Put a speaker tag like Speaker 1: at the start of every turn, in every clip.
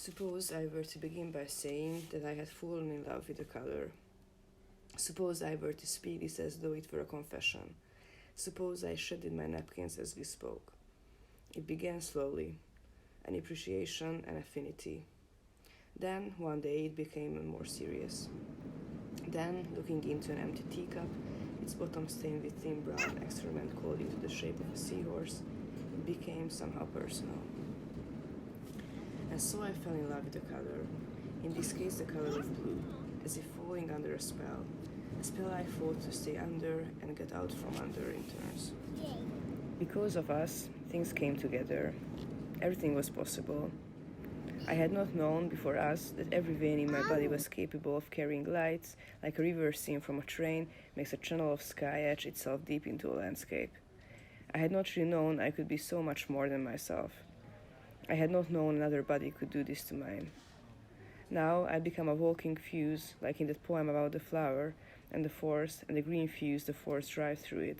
Speaker 1: Suppose I were to begin by saying that I had fallen in love with the color. Suppose I were to speak this as though it were a confession. Suppose I shredded my napkins as we spoke. It began slowly, an appreciation, an affinity. Then, one day, it became more serious. Then, looking into an empty teacup, its bottom stained with thin brown excrement called into the shape of a seahorse, it became somehow personal. And so I fell in love with the color, in this case the color of blue, as if falling under a spell I fought to stay under and get out from under in turns. Because of us, things came together. Everything was possible. I had not known before us that every vein in my body was capable of carrying lights, like a river seen from a train makes a channel of sky etch itself deep into a landscape. I had not really known I could be so much more than myself. I had not known another body could do this to mine. Now I become a walking fuse, like in that poem about the flower and the forest, and the green fuse the forest drives through it.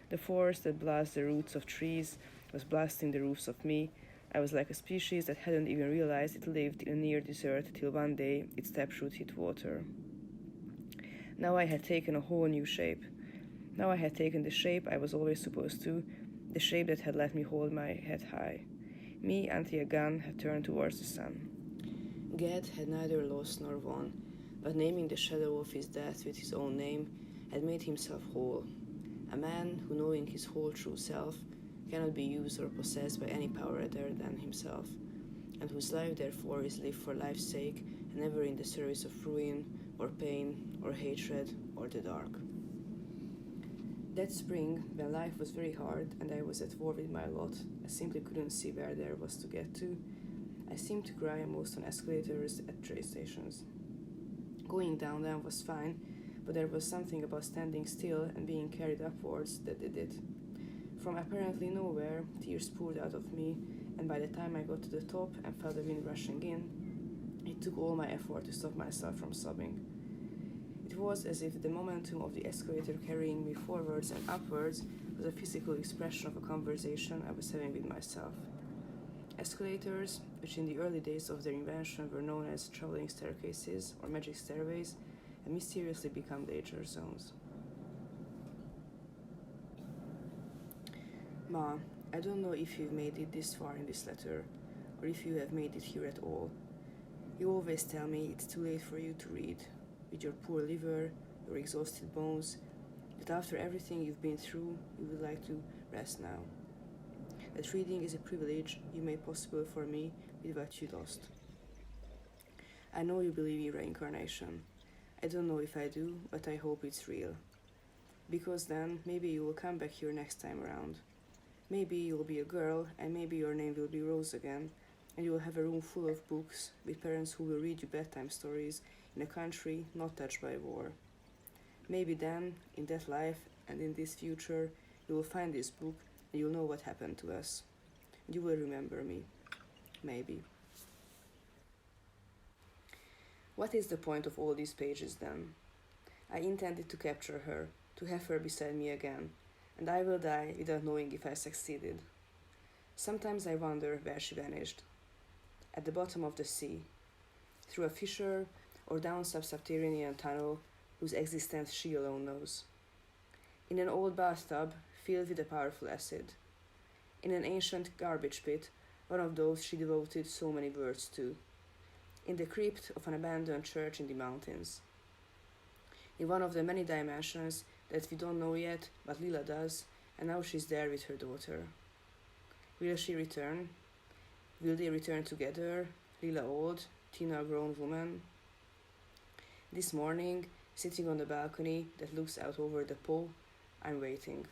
Speaker 1: The forest that blasts the roots of trees was blasting the roofs of me. I was like a species that hadn't even realized it lived in a near desert till one day its taproot hit water. Now I had taken a whole new shape. Now I had taken the shape I was always supposed to, the shape that had let me hold my head high. Me, until a gun, had turned towards the sun. Gad had neither lost nor won, but naming the shadow of his death with his own name had made himself whole. A man who, knowing his whole true self, cannot be used or possessed by any power other than himself, and whose life therefore is lived for life's sake and never in the service of ruin, or pain, or hatred, or the dark. That spring, when life was very hard and I was at war with my lot, I simply couldn't see where there was to get to, I seemed to cry most on escalators at train stations. Going down them was fine, but there was something about standing still and being carried upwards that did it. From apparently nowhere, tears poured out of me, and by the time I got to the top and felt the wind rushing in, it took all my effort to stop myself from sobbing. It was as if the momentum of the escalator carrying me forwards and upwards was a physical expression of a conversation I was having with myself. Escalators, which in the early days of their invention were known as traveling staircases or magic stairways, have mysteriously become danger zones. Ma, I don't know if you've made it this far in this letter, or if you have made it here at all. You always tell me it's too late for you to read, with your poor liver, your exhausted bones, that after everything you've been through, you would like to rest now. That reading is a privilege you made possible for me with what you lost. I know you believe in reincarnation. I don't know if I do, but I hope it's real. Because then, maybe you will come back here next time around. Maybe you'll be a girl, and maybe your name will be Rose again, and you will have a room full of books with parents who will read you bedtime stories in a country not touched by war. Maybe then, in that life and in this future, you will find this book and you'll know what happened to us. You will remember me. Maybe. What is the point of all these pages then? I intended to capture her, to have her beside me again, and I will die without knowing if I succeeded. Sometimes I wonder where she vanished. At the bottom of the sea, through a fissure or down some subterranean tunnel whose existence she alone knows. In an old bathtub filled with a powerful acid. In an ancient garbage pit, one of those she devoted so many words to. In the crypt of an abandoned church in the mountains. In one of the many dimensions that we don't know yet, but Lila does, and now she's there with her daughter. Will she return? Will they return together, Lila old, Tina a grown woman? This morning, sitting on the balcony that looks out over the Po, I'm waiting.